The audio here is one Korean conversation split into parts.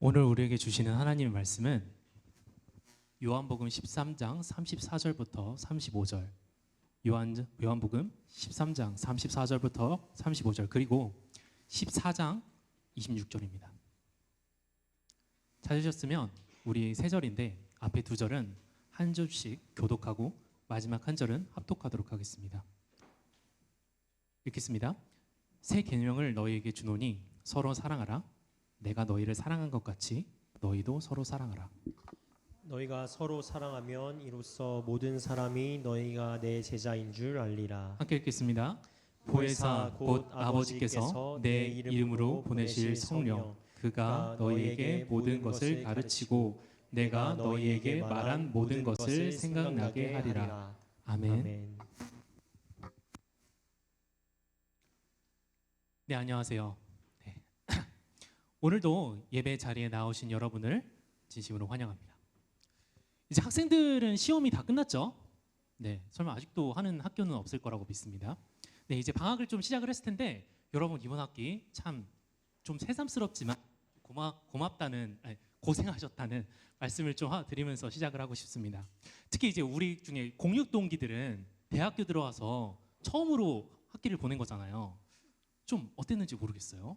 오늘 우리에게 주시는 하나님의 말씀은 요한복음 13장 34절부터 35절, 요한복음 13장 34절부터 35절, 그리고 14장 26절입니다. 찾으셨으면 우리 세 절인데 앞에 두 절은 한 절씩 교독하고 마지막 한 절은 합독하도록 하겠습니다. 읽겠습니다. 새 계명을 너희에게 주노니 서로 사랑하라. 내가 너희를 사랑한 것 같이 너희도 서로 사랑하라. 너희가 서로 사랑하면 이로써 모든 사람이 너희가 내 제자인 줄 알리라. 함께 읽겠습니다. 보혜사 곧 아버지께서 내 이름으로 보내실 성령 그가 너희에게 모든 것을 가르치고 내가 너희에게 말한 모든 것을 생각나게 하리라. 아멘. 네, 안녕하세요. 네. 오늘도 예배 자리에 나오신 여러분을 진심으로 환영합니다. 이제 학생들은 시험이 다 끝났죠? 네, 설마 아직도 하는 학교는 없을 거라고 믿습니다. 네, 이제 방학을 좀 시작을 했을 텐데 여러분 이번 학기 참 좀 새삼스럽지만 고생하셨다는 말씀을 좀 드리면서 시작을 하고 싶습니다. 특히 이제 우리 중에 공육 동기들은 대학교 들어와서 처음으로 학기를 보낸 거잖아요. 좀 어땠는지 모르겠어요.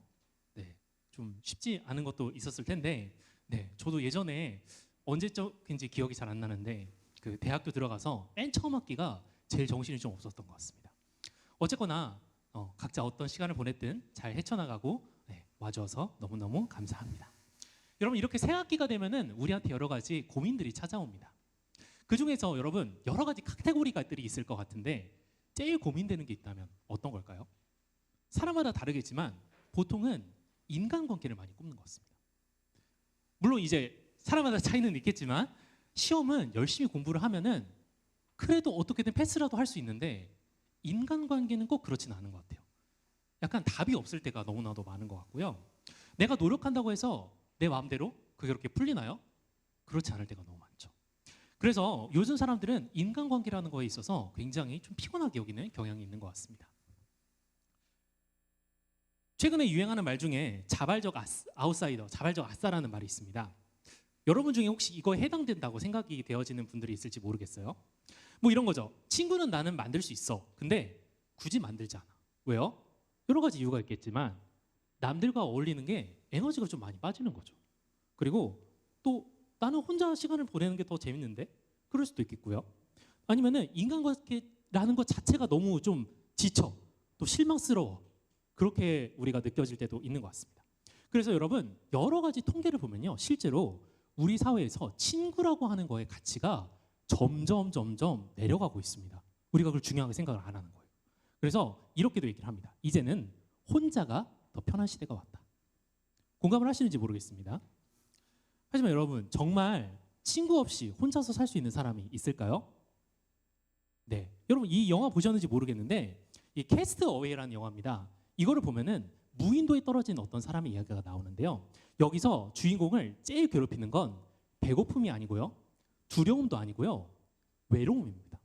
네, 좀 쉽지 않은 것도 있었을 텐데, 네, 저도 예전에 언제적인지 기억이 잘 안 나는데 그 대학교 들어가서 맨 처음 학기가 제일 정신이 좀 없었던 것 같습니다. 어쨌거나 각자 어떤 시간을 보냈든 잘 헤쳐나가고 와줘서 너무너무 감사합니다. 여러분, 이렇게 새 학기가 되면은 우리한테 여러 가지 고민들이 찾아옵니다. 그 중에서 여러분 여러 가지 카테고리가들이 있을 것 같은데 제일 고민되는 게 있다면 어떤 걸까요? 사람마다 다르겠지만 보통은 인간관계를 많이 꼽는 것 같습니다. 물론 이제 사람마다 차이는 있겠지만 시험은 열심히 공부를 하면은 그래도 어떻게든 패스라도 할 수 있는데 인간관계는 꼭 그렇지는 않은 것 같아요. 약간 답이 없을 때가 너무나도 많은 것 같고요. 내가 노력한다고 해서 내 마음대로 그게 그렇게 풀리나요? 그렇지 않을 때가 너무 많죠. 그래서 요즘 사람들은 인간관계라는 거에 있어서 굉장히 좀 피곤하게 여기는 경향이 있는 것 같습니다. 최근에 유행하는 말 중에 자발적 아웃사이더, 자발적 아싸라는 말이 있습니다. 여러분 중에 혹시 이거에 해당된다고 생각이 되어지는 분들이 있을지 모르겠어요. 뭐 이런 거죠. 친구는 나는 만들 수 있어. 근데 굳이 만들지 않아. 왜요? 여러 가지 이유가 있겠지만 남들과 어울리는 게 에너지가 좀 많이 빠지는 거죠. 그리고 또 나는 혼자 시간을 보내는 게 더 재밌는데? 그럴 수도 있겠고요. 아니면은 인간관계라는 것 자체가 너무 좀 지쳐, 또 실망스러워. 그렇게 우리가 느껴질 때도 있는 것 같습니다. 그래서 여러분 여러 가지 통계를 보면요, 실제로 우리 사회에서 친구라고 하는 거의 가치가 점점 내려가고 있습니다. 우리가 그걸 중요하게 생각을 안 하는 거예요. 그래서 이렇게도 얘기를 합니다. 이제는 혼자가 더 편한 시대가 왔다. 공감을 하시는지 모르겠습니다. 하지만 여러분 정말 친구 없이 혼자서 살 수 있는 사람이 있을까요? 네, 여러분 이 영화 보셨는지 모르겠는데 이 캐스트 어웨이라는 영화입니다. 이거를 보면은 무인도에 떨어진 어떤 사람의 이야기가 나오는데요. 여기서 주인공을 제일 괴롭히는 건 배고픔이 아니고요, 두려움도 아니고요, 외로움입니다.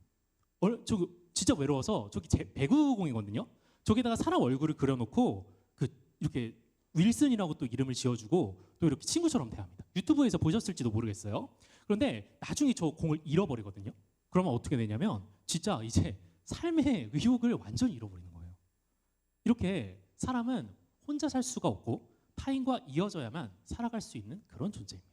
진짜 외로워서 저기 배구공이거든요. 저기다가 사람 얼굴을 그려놓고 이렇게 윌슨이라고 또 이름을 지어주고 또 이렇게 친구처럼 대합니다. 유튜브에서 보셨을지도 모르겠어요. 그런데 나중에 저 공을 잃어버리거든요. 그러면 어떻게 되냐면 진짜 이제 삶의 의욕을 완전히 잃어버리는 거예요. 이렇게 사람은 혼자 살 수가 없고 타인과 이어져야만 살아갈 수 있는 그런 존재입니다.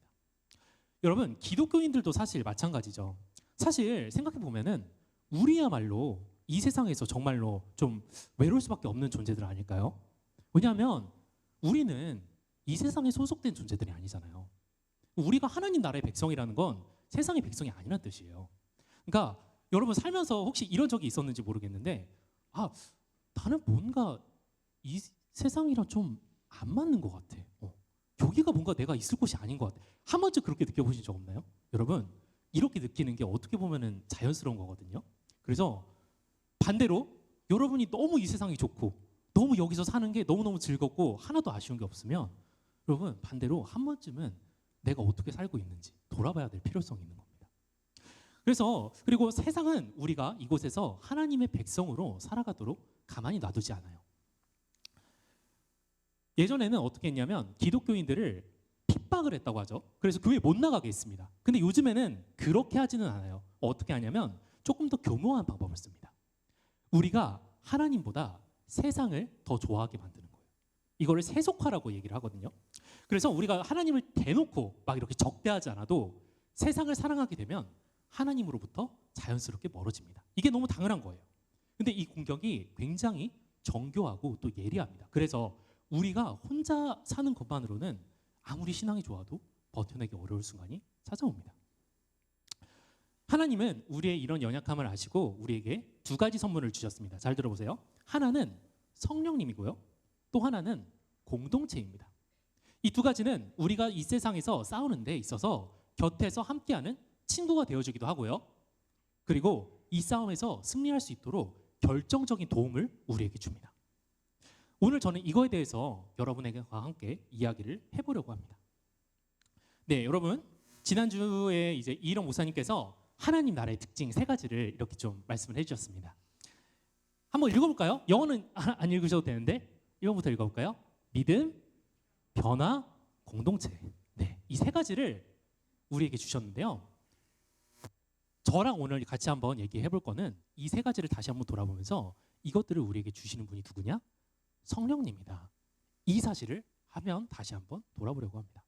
여러분 기독교인들도 사실 마찬가지죠. 사실 생각해 보면은 우리야말로 이 세상에서 정말로 좀 외로울 수밖에 없는 존재들 아닐까요? 왜냐하면 우리는 이 세상에 소속된 존재들이 아니잖아요. 우리가 하나님 나라의 백성이라는 건 세상의 백성이 아니란 뜻이에요. 그러니까 여러분 살면서 혹시 이런 적이 있었는지 모르겠는데 나는 뭔가 이 세상이랑 좀 안 맞는 것 같아. 여기가 뭔가 내가 있을 곳이 아닌 것 같아. 한 번쯤 그렇게 느껴보신 적 없나요? 여러분 이렇게 느끼는 게 어떻게 보면은 자연스러운 거거든요. 그래서 반대로 여러분이 너무 이 세상이 좋고 너무 여기서 사는 게 너무너무 즐겁고 하나도 아쉬운 게 없으면 여러분 반대로 한 번쯤은 내가 어떻게 살고 있는지 돌아봐야 될 필요성이 있는 겁니다. 그리고 세상은 우리가 이곳에서 하나님의 백성으로 살아가도록 가만히 놔두지 않아요. 예전에는 어떻게 했냐면 기독교인들을 핍박을 했다고 하죠. 그래서 교회 못 나가게 했습니다. 근데 요즘에는 그렇게 하지는 않아요. 어떻게 하냐면 조금 더 교묘한 방법을 씁니다. 우리가 하나님보다 세상을 더 좋아하게 만드는 거예요. 이거를 세속화라고 얘기를 하거든요. 그래서 우리가 하나님을 대놓고 막 이렇게 적대하지 않아도 세상을 사랑하게 되면 하나님으로부터 자연스럽게 멀어집니다. 이게 너무 당연한 거예요. 근데 이 공격이 굉장히 정교하고 또 예리합니다. 그래서 우리가 혼자 사는 것만으로는 아무리 신앙이 좋아도 버텨내기 어려울 순간이 찾아옵니다. 하나님은 우리의 이런 연약함을 아시고 우리에게 두 가지 선물을 주셨습니다. 잘 들어보세요. 하나는 성령님이고요. 또 하나는 공동체입니다. 이 두 가지는 우리가 이 세상에서 싸우는 데 있어서 곁에서 함께하는 친구가 되어주기도 하고요. 그리고 이 싸움에서 승리할 수 있도록 결정적인 도움을 우리에게 줍니다. 오늘 저는 이거에 대해서 여러분과 함께 이야기를 해보려고 합니다. 네, 여러분 지난주에 이제 이일영 목사님께서 하나님 나라의 특징 세 가지를 이렇게 좀 말씀을 해주셨습니다. 한번 읽어볼까요? 영어는 안 읽으셔도 되는데 1번부터 읽어볼까요? 믿음, 변화, 공동체. 네, 이 세 가지를 우리에게 주셨는데요. 저랑 오늘 같이 한번 얘기해 볼 거는 이 세 가지를 다시 한번 돌아보면서 이것들을 우리에게 주시는 분이 누구냐? 성령님이다. 이 사실을 하면 다시 한번 돌아보려고 합니다.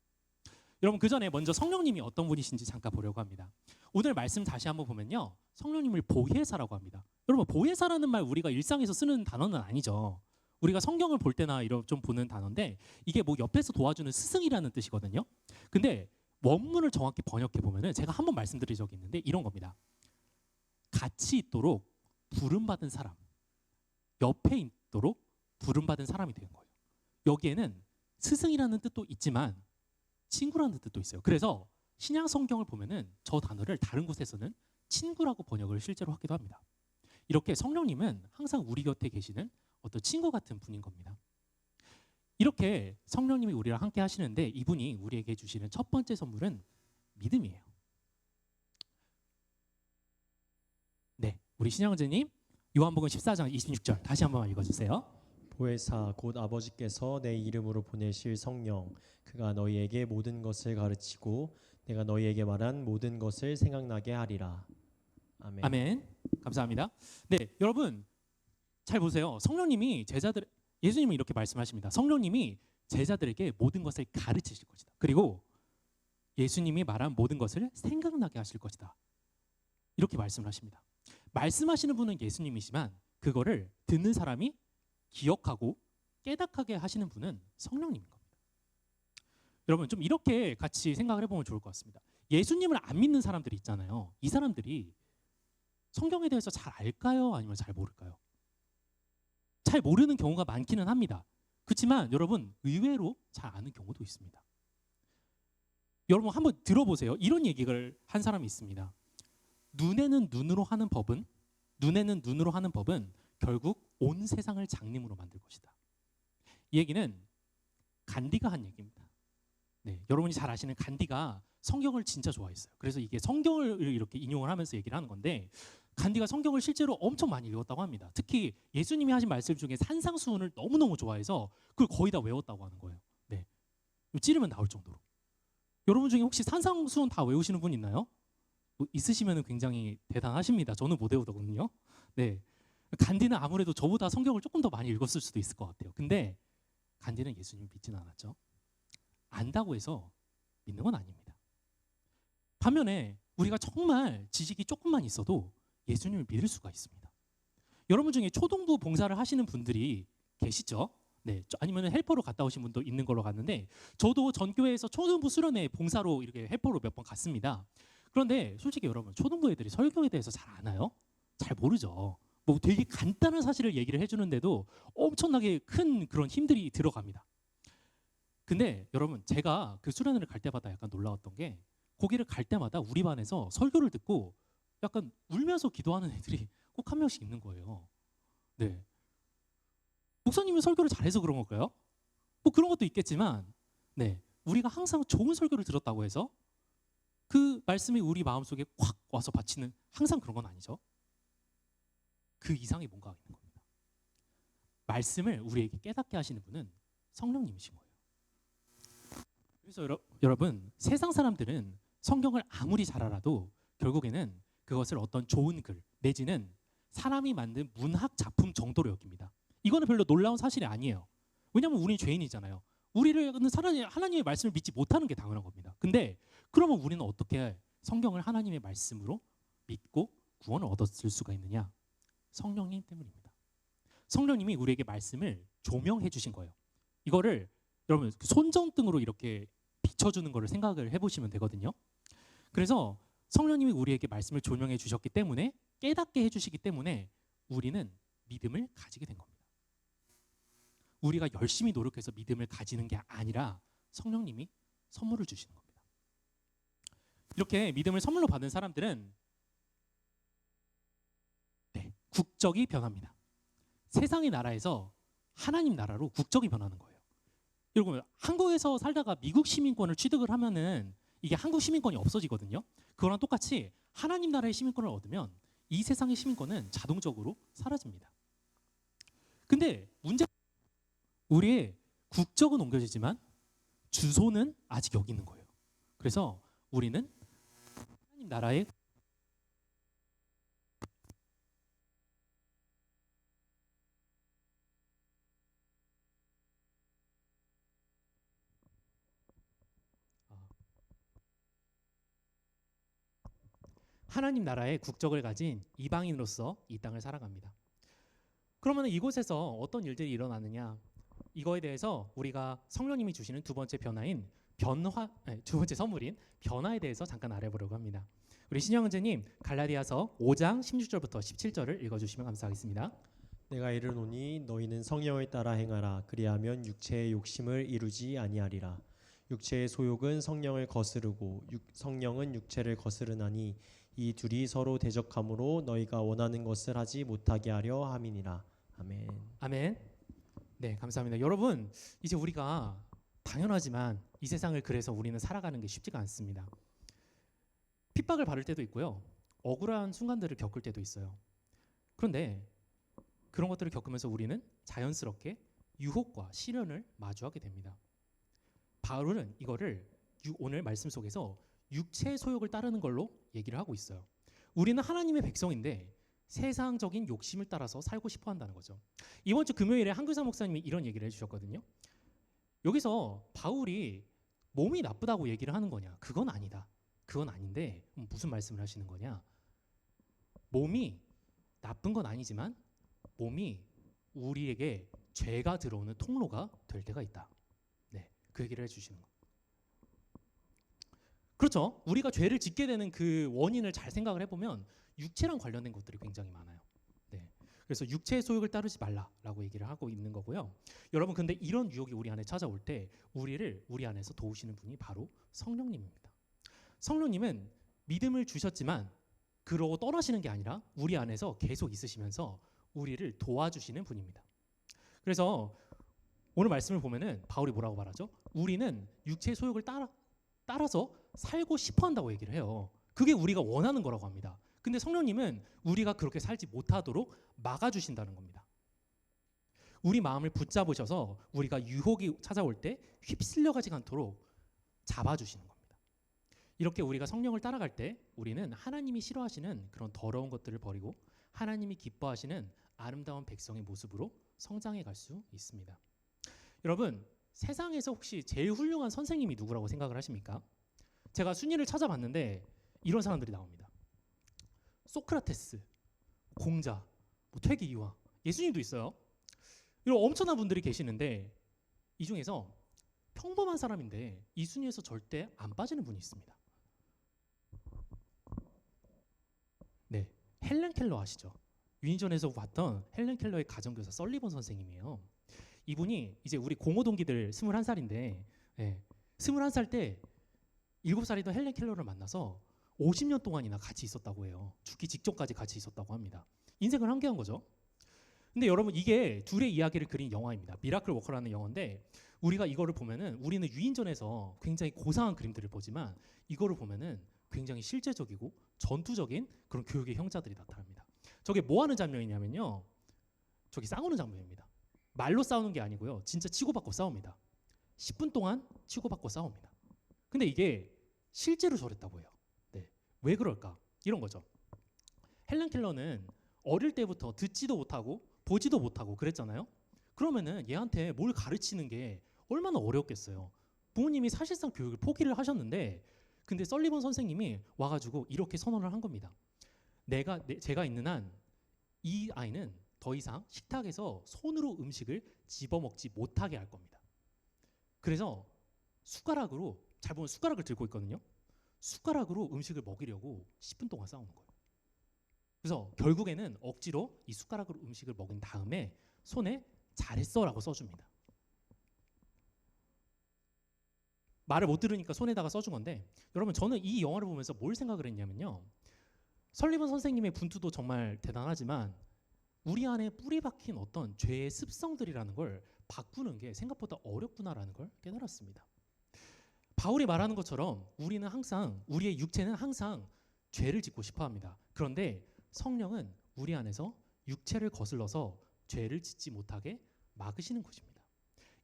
여러분 그 전에 먼저 성령님이 어떤 분이신지 잠깐 보려고 합니다. 오늘 말씀 다시 한번 보면요. 성령님을 보혜사라고 합니다. 여러분 보혜사라는 말 우리가 일상에서 쓰는 단어는 아니죠. 우리가 성경을 볼 때나 이런 좀 보는 단어인데 이게 뭐 옆에서 도와주는 스승이라는 뜻이거든요. 근데 원문을 정확히 번역해 보면은 제가 한번 말씀드린 적이 있는데 이런 겁니다. 같이 있도록 부름받은 사람, 옆에 있도록 부름받은 사람이 되는 거예요. 여기에는 스승이라는 뜻도 있지만 친구라는 뜻도 있어요. 그래서 신약 성경을 보면은 저 단어를 다른 곳에서는 친구라고 번역을 실제로 하기도 합니다. 이렇게 성령님은 항상 우리 곁에 계시는 어떤 친구 같은 분인 겁니다. 이렇게 성령님이 우리랑 함께 하시는데 이분이 우리에게 주시는 첫 번째 선물은 믿음이에요. 네, 우리 신영재님 요한복음 14장 26절 다시 한번 읽어주세요. 보혜사 곧 아버지께서 내 이름으로 보내실 성령 그가 너희에게 모든 것을 가르치고 내가 너희에게 말한 모든 것을 생각나게 하리라. 아멘. 아멘. 감사합니다. 네, 여러분 잘 보세요. 성령님이 예수님은 이렇게 말씀하십니다. 성령님이 제자들에게 모든 것을 가르치실 것이다. 그리고 예수님이 말한 모든 것을 생각나게 하실 것이다. 이렇게 말씀을 하십니다. 말씀하시는 분은 예수님이지만 그거를 듣는 사람이 기억하고 깨닫게 하시는 분은 성령님인 겁니다. 여러분 좀 이렇게 같이 생각을 해보면 좋을 것 같습니다. 예수님을 안 믿는 사람들이 있잖아요. 이 사람들이 성경에 대해서 잘 알까요? 아니면 잘 모를까요? 잘 모르는 경우가 많기는 합니다. 그렇지만 여러분 의외로 잘 아는 경우도 있습니다. 여러분 한번 들어보세요. 이런 얘기를 한 사람이 있습니다. 눈에는 눈으로 하는 법은 결국 온 세상을 장님으로 만들 것이다. 이 얘기는 간디가 한 얘기입니다. 네, 여러분이 잘 아시는 간디가 성경을 진짜 좋아했어요. 그래서 이게 성경을 이렇게 인용을 하면서 얘기를 하는 건데 간디가 성경을 실제로 엄청 많이 읽었다고 합니다. 특히 예수님이 하신 말씀 중에 산상수훈을 너무너무 좋아해서 그걸 거의 다 외웠다고 하는 거예요. 네, 찌르면 나올 정도로. 여러분 중에 혹시 산상수훈 다 외우시는 분 있나요? 뭐 있으시면 굉장히 대단하십니다. 저는 못 외우거든요. 네, 간디는 아무래도 저보다 성경을 조금 더 많이 읽었을 수도 있을 것 같아요. 근데 간디는 예수님 믿지는 않았죠. 안다고 해서 믿는 건 아닙니다. 반면에 우리가 정말 지식이 조금만 있어도 예수님을 믿을 수가 있습니다. 여러분 중에 초등부 봉사를 하시는 분들이 계시죠? 네, 아니면 헬퍼로 갔다 오신 분도 있는 걸로 갔는데 저도 전교회에서 초등부 수련회 봉사로 이렇게 헬퍼로 몇 번 갔습니다. 그런데 솔직히 여러분 초등부 애들이 설교에 대해서 잘 아나요? 잘 모르죠. 뭐 되게 간단한 사실을 얘기를 해주는데도 엄청나게 큰 그런 힘들이 들어갑니다. 근데 여러분 제가 그 수련회를 갈 때마다 약간 놀라웠던 게 거기를 갈 때마다 우리 반에서 설교를 듣고 약간 울면서 기도하는 애들이 꼭 한 명씩 있는 거예요. 네, 목사님이 설교를 잘해서 그런 걸까요? 뭐 그런 것도 있겠지만 네, 우리가 항상 좋은 설교를 들었다고 해서 그 말씀이 우리 마음속에 콱 와서 받치는 항상 그런 건 아니죠. 그 이상의 뭔가가 있는 겁니다. 말씀을 우리에게 깨닫게 하시는 분은 성령님이신 거예요. 그래서 여러분, 세상 사람들은 성경을 아무리 잘 알아도 결국에는 그것을 어떤 좋은 글 내지는 사람이 만든 문학 작품 정도로 여깁니다. 이거는 별로 놀라운 사실이 아니에요. 왜냐하면 우리는 죄인이잖아요. 우리를 하나님의 말씀을 믿지 못하는 게 당연한 겁니다. 근데 그러면 우리는 어떻게 성경을 하나님의 말씀으로 믿고 구원을 얻었을 수가 있느냐? 성령님 때문입니다. 성령님이 우리에게 말씀을 조명해 주신 거예요. 이거를 여러분 손전등으로 이렇게 비춰주는 거를 생각을 해보시면 되거든요. 그래서 성령님이 우리에게 말씀을 조명해 주셨기 때문에 깨닫게 해주시기 때문에 우리는 믿음을 가지게 된 겁니다. 우리가 열심히 노력해서 믿음을 가지는 게 아니라 성령님이 선물을 주시는 겁니다. 이렇게 믿음을 선물로 받은 사람들은 국적이 변합니다. 세상의 나라에서 하나님 나라로 국적이 변하는 거예요. 여러분, 한국에서 살다가 미국 시민권을 취득을 하면은 이게 한국 시민권이 없어지거든요. 그거랑 똑같이 하나님 나라의 시민권을 얻으면 이 세상의 시민권은 자동적으로 사라집니다. 근데 문제, 우리의 국적은 옮겨지지만 주소는 아직 여기 있는 거예요. 그래서 우리는 하나님 나라의 하나님 나라의 국적을 가진 이방인으로서 이 땅을 살아갑니다. 그러면 이곳에서 어떤 일들이 일어나느냐? 이거에 대해서 우리가 성령님이 주시는 두 번째 두 번째 선물인 변화에 대해서 잠깐 알아보려고 합니다. 우리 신영은재님 갈라디아서 5장 16절부터 17절을 읽어주시면 감사하겠습니다. 내가 이르노니 너희는 성령을 따라 행하라. 그리하면 육체의 욕심을 이루지 아니하리라. 육체의 소욕은 성령을 거스르고 성령은 육체를 거스르나니 이 둘이 서로 대적함으로 너희가 원하는 것을 하지 못하게 하려 함이니라. 아멘. 아멘. 네, 감사합니다. 여러분, 이제 우리가 당연하지만 이 세상을 그래서 우리는 살아가는 게 쉽지가 않습니다. 핍박을 받을 때도 있고요. 억울한 순간들을 겪을 때도 있어요. 그런데 그런 것들을 겪으면서 우리는 자연스럽게 유혹과 시련을 마주하게 됩니다. 바울은 이거를 오늘 말씀 속에서 육체의 소욕을 따르는 걸로 얘기를 하고 있어요. 우리는 하나님의 백성인데 세상적인 욕심을 따라서 살고 싶어 한다는 거죠. 이번 주 금요일에 한교사 목사님이 이런 얘기를 해주셨거든요. 여기서 바울이 몸이 나쁘다고 얘기를 하는 거냐? 그건 아니다. 그건 아닌데 무슨 말씀을 하시는 거냐? 몸이 나쁜 건 아니지만 몸이 우리에게 죄가 들어오는 통로가 될 때가 있다. 네, 그 얘기를 해주시는 거. 그렇죠. 우리가 죄를 짓게 되는 그 원인을 잘 생각을 해보면 육체랑 관련된 것들이 굉장히 많아요. 네. 그래서 육체의 소욕을 따르지 말라라고 얘기를 하고 있는 거고요. 여러분, 근데 이런 유혹이 우리 안에 찾아올 때 우리 안에서 도우시는 분이 바로 성령님입니다. 성령님은 믿음을 주셨지만 그러고 떠나시는 게 아니라 우리 안에서 계속 있으시면서 우리를 도와주시는 분입니다. 그래서 오늘 말씀을 보면은 바울이 뭐라고 말하죠? 우리는 육체의 소욕을 따라서 살고 싶어 한다고 얘기를 해요. 그게 우리가 원하는 거라고 합니다. 근데 성령님은 우리가 그렇게 살지 못하도록 막아주신다는 겁니다. 우리 마음을 붙잡으셔서 우리가 유혹이 찾아올 때 휩쓸려가지 않도록 잡아주시는 겁니다. 이렇게 우리가 성령을 따라갈 때 우리는 하나님이 싫어하시는 그런 더러운 것들을 버리고 하나님이 기뻐하시는 아름다운 백성의 모습으로 성장해 갈 수 있습니다. 여러분, 세상에서 혹시 제일 훌륭한 선생님이 누구라고 생각을 하십니까? 제가 순위를 찾아봤는데 이런 사람들이 나옵니다. 소크라테스, 공자, 퇴계 이황, 예수님도 있어요. 이런 엄청난 분들이 계시는데 이 중에서 평범한 사람인데 이 순위에서 절대 안 빠지는 분이 있습니다. 네, 헬렌 켈러 아시죠? 위니전에서 봤던 헬렌 켈러의 가정교사 썰리번 선생님이에요. 이분이 이제 우리 공호 동기들 21살인데 21살 때 7살이던 헬렌 켈러를 만나서 50년 동안이나 같이 있었다고 해요. 죽기 직전까지 같이 있었다고 합니다. 인생을 함께한 거죠. 근데 여러분, 이게 둘의 이야기를 그린 영화입니다. 미라클 워커라는 영화인데 우리가 이거를 보면은 우리는 유인전에서 굉장히 고상한 그림들을 보지만 이거를 보면은 굉장히 실제적이고 전투적인 그런 교육의 형자들이 나타납니다. 저게 뭐 하는 장면이냐면요. 저기 싸우는 장면입니다. 말로 싸우는 게 아니고요. 진짜 치고받고 싸웁니다. 10분 동안 치고받고 싸웁니다. 근데 이게 실제로 저랬다고 해요. 네. 왜 그럴까? 이런 거죠. 헬렌 켈러는 어릴 때부터 듣지도 못하고 보지도 못하고 그랬잖아요. 그러면은 얘한테 뭘 가르치는 게 얼마나 어렵겠어요. 부모님이 사실상 교육을 포기를 하셨는데 근데 설리번 선생님이 와가지고 이렇게 선언을 한 겁니다. 제가 있는 한 이 아이는 더 이상 식탁에서 손으로 음식을 집어먹지 못하게 할 겁니다. 그래서 숟가락으로, 잘 보면 숟가락을 들고 있거든요. 숟가락으로 음식을 먹이려고 10분 동안 싸우는 거예요. 그래서 결국에는 억지로 이 숟가락으로 음식을 먹인 다음에 손에 잘했어라고 써줍니다. 말을 못 들으니까 손에다가 써준 건데, 여러분 저는 이 영화를 보면서 뭘 생각을 했냐면요. 설리번 선생님의 분투도 정말 대단하지만 우리 안에 뿌리 박힌 어떤 죄의 습성들이라는 걸 바꾸는 게 생각보다 어렵구나라는 걸 깨달았습니다. 바울이 말하는 것처럼 우리의 육체는 항상 죄를 짓고 싶어 합니다. 그런데 성령은 우리 안에서 육체를 거슬러서 죄를 짓지 못하게 막으시는 것입니다.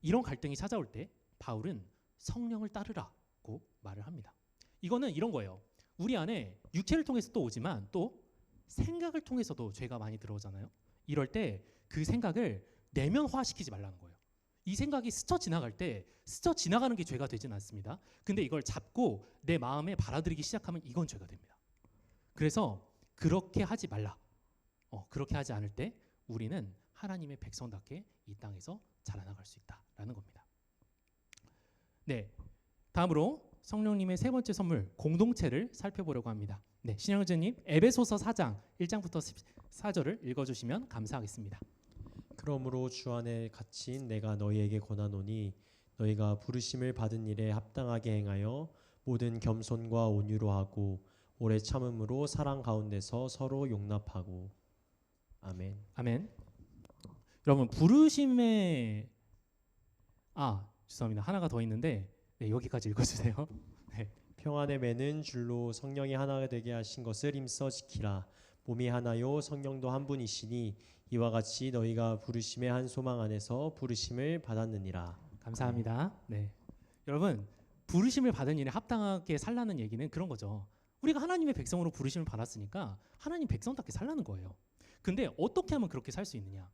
이런 갈등이 찾아올 때 바울은 성령을 따르라고 말을 합니다. 이거는 이런 거예요. 우리 안에 육체를 통해서 또 오지만 또 생각을 통해서도 죄가 많이 들어오잖아요. 이럴 때 그 생각을 내면화시키지 말라는 거예요. 이 생각이 스쳐 지나갈 때 스쳐 지나가는 게 죄가 되진 않습니다. 근데 이걸 잡고 내 마음에 받아들이기 시작하면 이건 죄가 됩니다. 그래서 그렇게 하지 말라. 그렇게 하지 않을 때 우리는 하나님의 백성답게 이 땅에서 자라나갈 수 있다라는 겁니다. 네, 다음으로 성령님의 세 번째 선물 공동체를 살펴보려고 합니다. 네, 신영재님 에베소서 4장 1장부터 14절을 읽어주시면 감사하겠습니다. 그러므로 주 안에 갇힌 내가 너희에게 권하노니 너희가 부르심을 받은 일에 합당하게 행하여 모든 겸손과 온유로 하고 오래 참음으로 사랑 가운데서 서로 용납하고. 아멘. 아멘. 여러분 부르심에 죄송합니다. 하나가 더 있는데 네, 여기까지 읽어주세요. 네. 평안에 매는 줄로 성령이 하나가 되게 하신 것을 힘써 지키라. 몸이 하나요 성령도 한 분이시니 이와 같이 너희가 부르심의 한 소망 안에서 부르심을 받았느니라. 감사합니다. 네. 여러분 부르심을 받은 일에 합당하게 살라는 얘기는 그런 거죠. 우리가 하나님의 백성으로 부르심을 받았으니까 하나님 백성답게 살라는 거예요. 근데 어떻게 하면 그렇게 살 수 있느냐?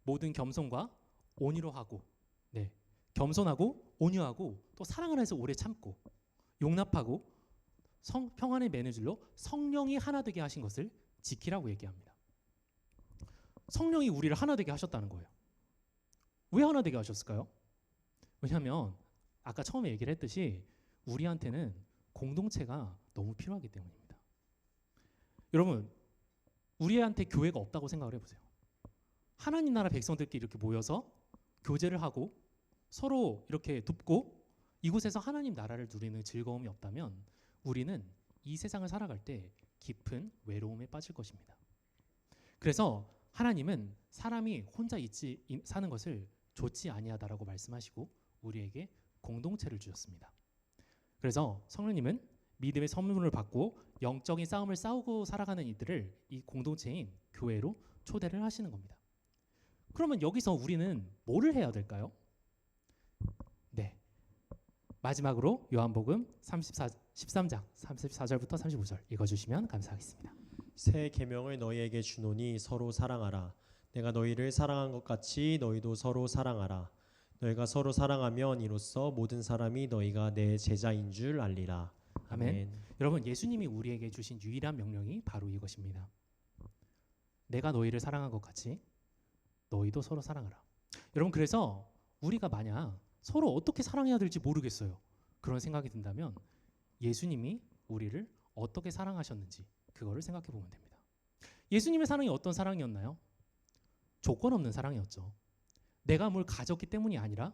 모든 겸손과 온유로 하고, 네, 겸손하고 온유하고 또 사랑을 해서 오래 참고 용납하고 평안의 매는 줄로 성령이 하나 되게 하신 것을 지키라고 얘기합니다. 성령이 우리를 하나 되게 하셨다는 거예요. 왜 하나 되게 하셨을까요? 왜냐하면 아까 처음에 얘기를 했듯이 우리한테는 공동체가 너무 필요하기 때문입니다. 여러분 우리한테 교회가 없다고 생각을 해보세요. 하나님 나라 백성들끼리 이렇게 모여서 교제를 하고 서로 이렇게 돕고 이곳에서 하나님 나라를 누리는 즐거움이 없다면 우리는 이 세상을 살아갈 때 깊은 외로움에 빠질 것입니다. 그래서 하나님은 사람이 혼자 사는 것을 좋지 아니하다라고 말씀하시고 우리에게 공동체를 주셨습니다. 그래서 성령님은 믿음의 선물을 받고 영적인 싸움을 싸우고 살아가는 이들을 이 공동체인 교회로 초대를 하시는 겁니다. 그러면 여기서 우리는 뭐를 해야 될까요? 네, 마지막으로 요한복음 13장 34절부터 35절 읽어주시면 감사하겠습니다. 새 계명을 너희에게 주노니 서로 사랑하라. 내가 너희를 사랑한 것 같이 너희도 서로 사랑하라. 너희가 서로 사랑하면 이로써 모든 사람이 너희가 내 제자인 줄 알리라. 아멘. 여러분 예수님이 우리에게 주신 유일한 명령이 바로 이것입니다. 내가 너희를 사랑한 것 같이 너희도 서로 사랑하라. 여러분 그래서 우리가 만약 서로 어떻게 사랑해야 될지 모르겠어요. 그런 생각이 든다면 예수님이 우리를 어떻게 사랑하셨는지 그거를 생각해 보면 됩니다. 예수님의 사랑이 어떤 사랑이었나요? 조건 없는 사랑이었죠. 내가 뭘 가졌기 때문이 아니라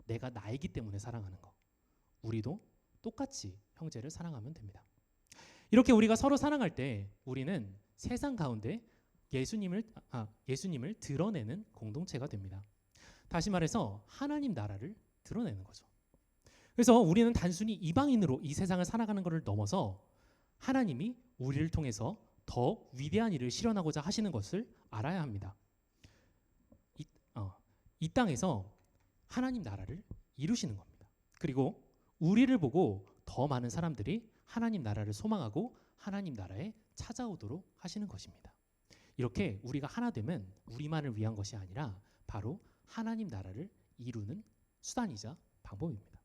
내가 나이기 때문에 사랑하는 거. 우리도 똑같이 형제를 사랑하면 됩니다. 이렇게 우리가 서로 사랑할 때 우리는 세상 가운데 예수님을 드러내는 공동체가 됩니다. 다시 말해서 하나님 나라를 드러내는 거죠. 그래서 우리는 단순히 이방인으로 이 세상을 살아가는 것을 넘어서 하나님이 우리를 통해서 더 위대한 일을 실현하고자 하시는 것을 알아야 합니다. 이 땅에서 하나님 나라를 이루시는 겁니다. 그리고 우리를 보고 더 많은 사람들이 하나님 나라를 소망하고 하나님 나라에 찾아오도록 하시는 것입니다. 이렇게 우리가 하나 되면 우리만을 위한 것이 아니라 바로 하나님 나라를 이루는 수단이자 방법입니다.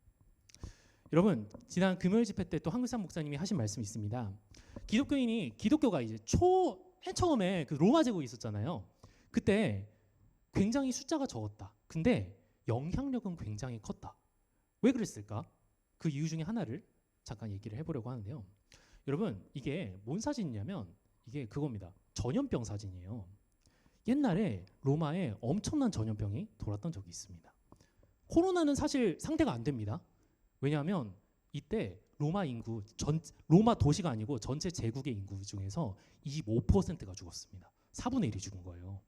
여러분, 지난 금요일 집회 때 또 한글산 목사님이 하신 말씀이 있습니다. 기독교가 이제 맨 처음에 그 로마 제국이 있었잖아요. 그때 굉장히 숫자가 적었다. 근데 영향력은 굉장히 컸다. 왜 그랬을까? 그 이유 중에 하나를 잠깐 얘기를 해보려고 하는데요. 여러분, 이게 뭔 사진이냐면 이게 그겁니다. 전염병 사진이에요. 옛날에 로마에 엄청난 전염병이 돌았던 적이 있습니다. 코로나는 사실 상대가 안 됩니다. 왜냐하면 이때 로마 도시가 아니고 전체 제국의 인구 중에서 25%가 죽었습니다. 4분의 1이 죽은 거예요.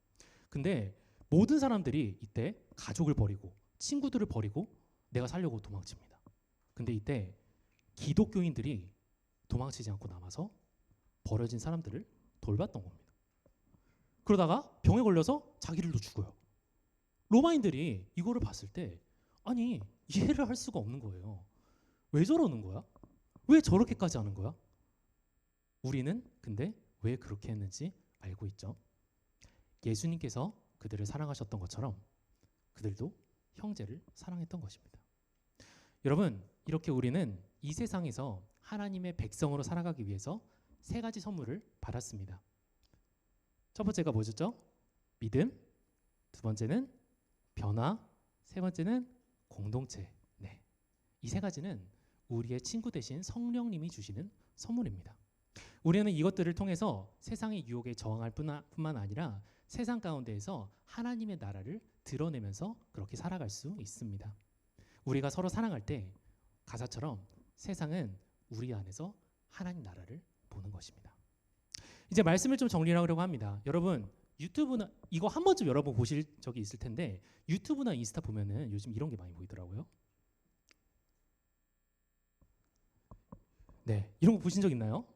근데 모든 사람들이 이때 가족을 버리고 친구들을 버리고 내가 살려고 도망칩니다. 근데 이때 기독교인들이 도망치지 않고 남아서 버려진 사람들을 돌봤던 겁니다. 그러다가 병에 걸려서 자기들도 죽어요. 로마인들이 이거를 봤을 때 아니 이해를 할 수가 없는 거예요. 왜 저러는 거야? 왜 저렇게까지 하는 거야? 우리는 근데 왜 그렇게 했는지 알고 있죠. 예수님께서 그들을 사랑하셨던 것처럼 그들도 형제를 사랑했던 것입니다. 여러분, 이렇게 우리는 이 세상에서 하나님의 백성으로 살아가기 위해서 세 가지 선물을 받았습니다. 첫 번째가 뭐였죠? 믿음, 두 번째는 변화, 세 번째는 공동체. 네. 이 세 가지는 우리의 친구 대신 성령님이 주시는 선물입니다. 우리는 이것들을 통해서 세상의 유혹에 저항할 뿐만 아니라 세상 가운데에서 하나님의 나라를 드러내면서 그렇게 살아갈 수 있습니다. 우리가 서로 사랑할 때 가사처럼 세상은 우리 안에서 하나님 나라를 보는 것입니다. 이제 말씀을 좀 정리하려고 합니다. 여러분, 유튜브나 이거 한 번쯤 여러분 보실 적이 있을 텐데 유튜브나 인스타 보면은 요즘 이런 게 많이 보이더라고요. 네, 이런 거 보신 적 있나요?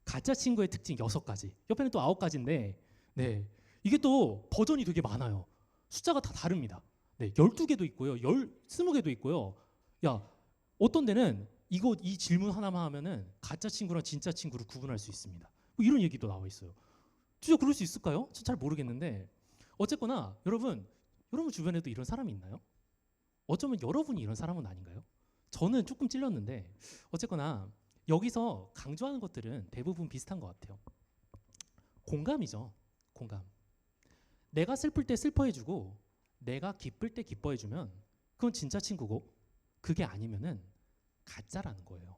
가짜 친구의 특징 6가지. 옆에는 또 9가지인데 네. 이게 또 버전이 되게 많아요. 숫자가 다 다릅니다. 네, 12개도 있고요. 20개도 있고요. 야, 어떤 데는 이 질문 하나만 하면은 가짜 친구랑 진짜 친구를 구분할 수 있습니다. 뭐 이런 얘기도 나와 있어요. 진짜 그럴 수 있을까요? 전 잘 모르겠는데 어쨌거나 여러분 주변에도 이런 사람이 있나요? 어쩌면 여러분이 이런 사람은 아닌가요? 저는 조금 찔렸는데 어쨌거나 여기서 강조하는 것들은 대부분 비슷한 것 같아요. 공감이죠. 공감. 내가 슬플 때 슬퍼해주고 내가 기쁠 때 기뻐해주면 그건 진짜 친구고 그게 아니면은 가짜라는 거예요.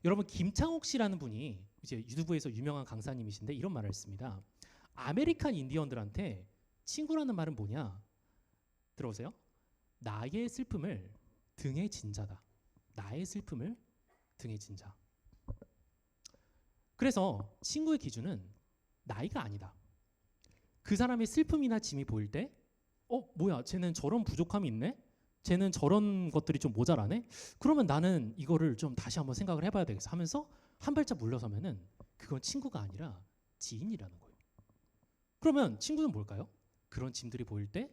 여러분, 김창옥 씨라는 분이 이제 유튜브에서 유명한 강사님이신데 이런 말을 했습니다. 아메리칸 인디언들한테 친구라는 말은 뭐냐? 들어보세요. 나의 슬픔을 등에 진 자다. 나의 슬픔을 등에 진 자. 그래서 친구의 기준은 나이가 아니다. 그 사람의 슬픔이나 짐이 보일 때 뭐야, 쟤는 저런 부족함이 있네? 쟤는 저런 것들이 좀 모자라네? 그러면 나는 이거를 좀 다시 한번 생각을 해봐야 되겠어 하면서 한 발짝 물러서면은 그건 친구가 아니라 지인이라는 거예요. 그러면 친구는 뭘까요? 그런 짐들이 보일 때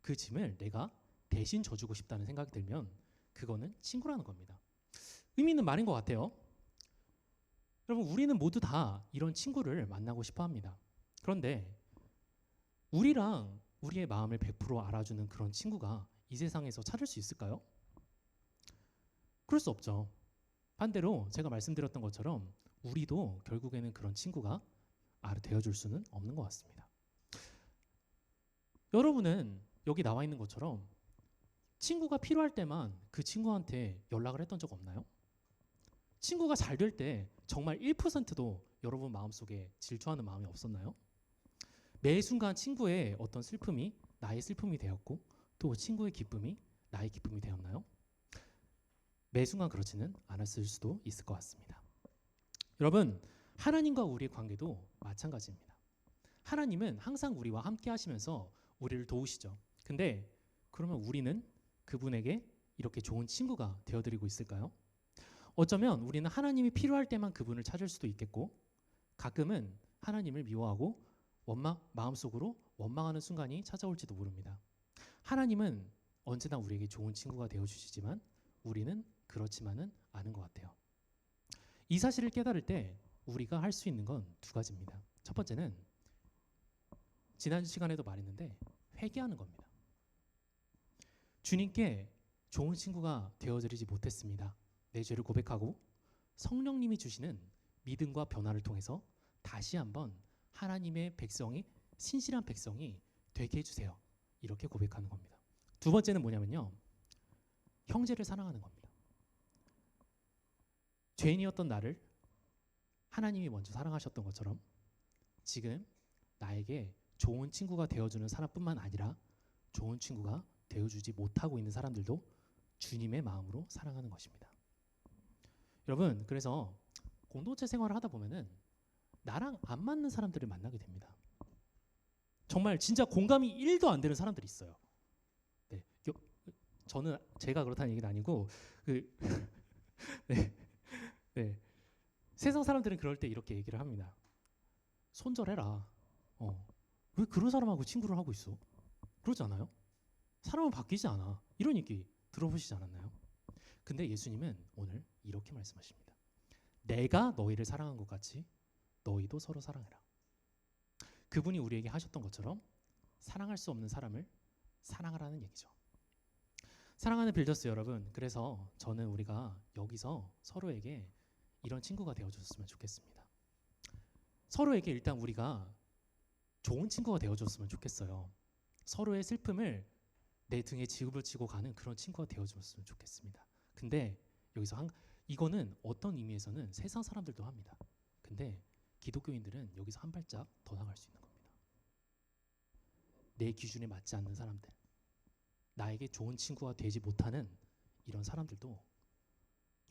그 짐을 내가 대신 져주고 싶다는 생각이 들면 그거는 친구라는 겁니다. 의미 있는 말인 것 같아요. 여러분, 우리는 모두 다 이런 친구를 만나고 싶어 합니다. 그런데 우리랑 우리의 마음을 100% 알아주는 그런 친구가 이 세상에서 찾을 수 있을까요? 그럴 수 없죠. 반대로 제가 말씀드렸던 것처럼 우리도 결국에는 그런 친구가 되어줄 수는 없는 것 같습니다. 여러분은 여기 나와 있는 것처럼 친구가 필요할 때만 그 친구한테 연락을 했던 적 없나요? 친구가 잘 될 때 정말 1%도 여러분 마음속에 질투하는 마음이 없었나요? 매 순간 친구의 어떤 슬픔이 나의 슬픔이 되었고 또 친구의 기쁨이 나의 기쁨이 되었나요? 매 순간 그렇지는 않았을 수도 있을 것 같습니다. 여러분, 하나님과 우리의 관계도 마찬가지입니다. 하나님은 항상 우리와 함께 하시면서 우리를 도우시죠. 근데 그러면 우리는 그분에게 이렇게 좋은 친구가 되어드리고 있을까요? 어쩌면 우리는 하나님이 필요할 때만 그분을 찾을 수도 있겠고 가끔은 하나님을 미워하고 마음속으로 원망하는 순간이 찾아올지도 모릅니다. 하나님은 언제나 우리에게 좋은 친구가 되어주시지만 우리는 그렇지만은 않은 것 같아요. 이 사실을 깨달을 때 우리가 할 수 있는 건 두 가지입니다. 첫 번째는 지난 시간에도 말했는데 회개하는 겁니다. 주님께 좋은 친구가 되어드리지 못했습니다. 내 죄를 고백하고 성령님이 주시는 믿음과 변화를 통해서 다시 한번 하나님의 백성이 신실한 백성이 되게 해주세요. 이렇게 고백하는 겁니다. 두 번째는 뭐냐면요. 형제를 사랑하는 겁니다. 죄인이었던 나를 하나님이 먼저 사랑하셨던 것처럼 지금 나에게 좋은 친구가 되어주는 사람뿐만 아니라 좋은 친구가 되어주지 못하고 있는 사람들도 주님의 마음으로 사랑하는 것입니다. 여러분, 그래서 공동체 생활을 하다 보면은 나랑 안 맞는 사람들을 만나게 됩니다. 정말 진짜 공감이 1도 안 되는 사람들이 있어요. 네, 저는 제가 그렇다는 얘기는 아니고 네, 네. 세상 사람들은 그럴 때 이렇게 얘기를 합니다. 손절해라. 왜 그런 사람하고 친구를 하고 있어? 그러지 않아요? 사람은 바뀌지 않아. 이런 얘기 들어보시지 않았나요? 근데 예수님은 오늘 이렇게 말씀하십니다. 내가 너희를 사랑한 것 같이 너희도 서로 사랑해라. 그분이 우리에게 하셨던 것처럼 사랑할 수 없는 사람을 사랑하라는 얘기죠. 사랑하는 빌더스 여러분, 그래서 저는 우리가 여기서 서로에게 이런 친구가 되어줬으면 좋겠습니다. 서로에게 일단 우리가 좋은 친구가 되어줬으면 좋겠어요. 서로의 슬픔을 내 등에 짊어지고 가는 그런 친구가 되어줬으면 좋겠습니다. 근데 여기서 이거는 어떤 의미에서는 세상 사람들도 합니다. 근데 기독교인들은 여기서 한 발짝 더 나갈 수 있는 겁니다. 내 기준에 맞지 않는 사람들, 나에게 좋은 친구가 되지 못하는 이런 사람들도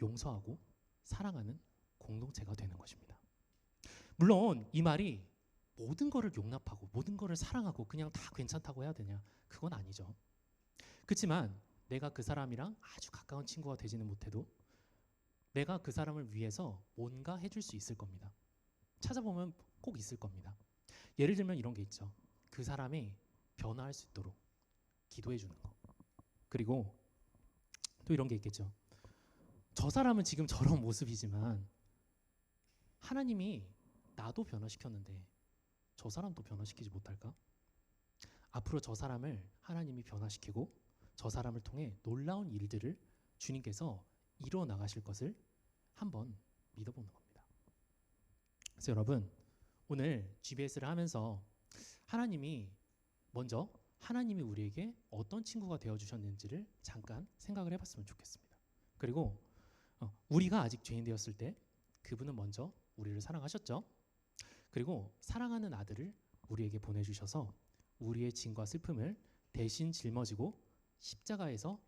용서하고 사랑하는 공동체가 되는 것입니다. 물론 이 말이 모든 거를 용납하고 모든 거를 사랑하고 그냥 다 괜찮다고 해야 되냐? 그건 아니죠. 그렇지만 내가 그 사람이랑 아주 가까운 친구가 되지는 못해도 내가 그 사람을 위해서 뭔가 해줄 수 있을 겁니다. 찾아보면 꼭 있을 겁니다. 예를 들면 이런 게 있죠. 그 사람이 변화할 수 있도록 기도해 주는 거. 그리고 또 이런 게 있겠죠. 저 사람은 지금 저런 모습이지만 하나님이 나도 변화시켰는데 저 사람도 변화시키지 못할까? 앞으로 저 사람을 하나님이 변화시키고 저 사람을 통해 놀라운 일들을 주님께서 이루어 나가실 것을 한번 믿어보는 겁니다. 그래서 여러분, 오늘 GBS를 하면서 하나님이 우리에게 어떤 친구가 되어주셨는지를 잠깐 생각을 해봤으면 좋겠습니다. 그리고 우리가 아직 죄인 되었을 때 그분은 먼저 우리를 사랑하셨죠. 그리고 사랑하는 아들을 우리에게 보내주셔서 우리의 짐과 슬픔을 대신 짊어지고 십자가에서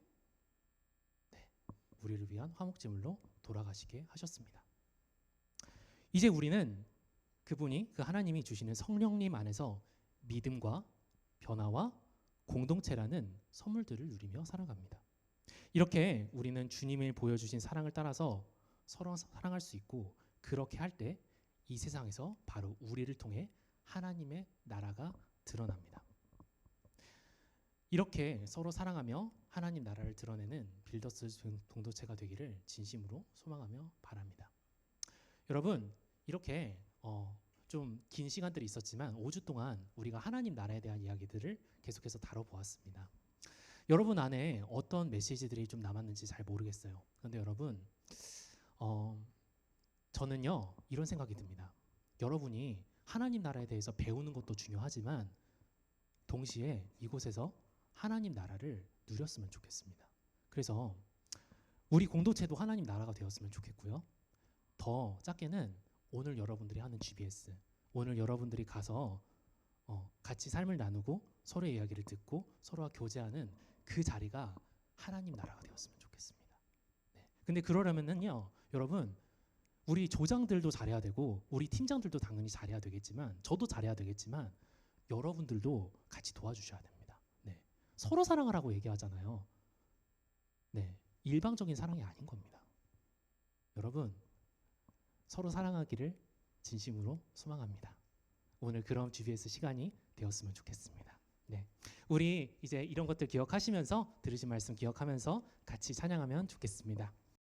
우리를 위한 화목제물로 돌아가시게 하셨습니다. 이제 우리는 그분이 그 하나님이 주시는 성령님 안에서 믿음과 변화와 공동체라는 선물들을 누리며 살아갑니다. 이렇게 우리는 주님이 보여주신 사랑을 따라서 서로 사랑할 수 있고, 그렇게 할 때 이 세상에서 바로 우리를 통해 하나님의 나라가 드러납니다. 이렇게 서로 사랑하며 하나님 나라를 드러내는 빌더스 공동체가 되기를 진심으로 소망하며 바랍니다. 여러분, 이렇게 좀 긴 시간들이 있었지만 5주 동안 우리가 하나님 나라에 대한 이야기들을 계속해서 다뤄보았습니다. 여러분 안에 어떤 메시지들이 좀 남았는지 잘 모르겠어요. 그런데 여러분, 저는요 이런 생각이 듭니다. 여러분이 하나님 나라에 대해서 배우는 것도 중요하지만 동시에 이곳에서 하나님 나라를 누렸으면 좋겠습니다. 그래서 우리 공동체도 하나님 나라가 되었으면 좋겠고요. 더 작게는 오늘 여러분들이 하는 GBS, 오늘 여러분들이 가서 같이 삶을 나누고 서로의 이야기를 듣고 서로와 교제하는 그 자리가 하나님 나라가 되었으면 좋겠습니다. 네. 근데 그러려면은요, 여러분, 우리 조장들도 잘해야 되고 우리 팀장들도 당연히 잘해야 되겠지만 저도 잘해야 되겠지만 여러분들도 같이 도와주셔야 됩니다. 네. 서로 사랑하라고 얘기하잖아요. 네. 일방적인 사랑이 아닌 겁니다. 여러분, 서로 사랑하기를 진심으로 소망합니다. 오늘 그런 GBS 시간이 되었으면 좋겠습니다. 네. 우리 이제 이런 것들 기억하시면서 들으신 말씀 기억하면서 같이 찬양하면 좋겠습니다.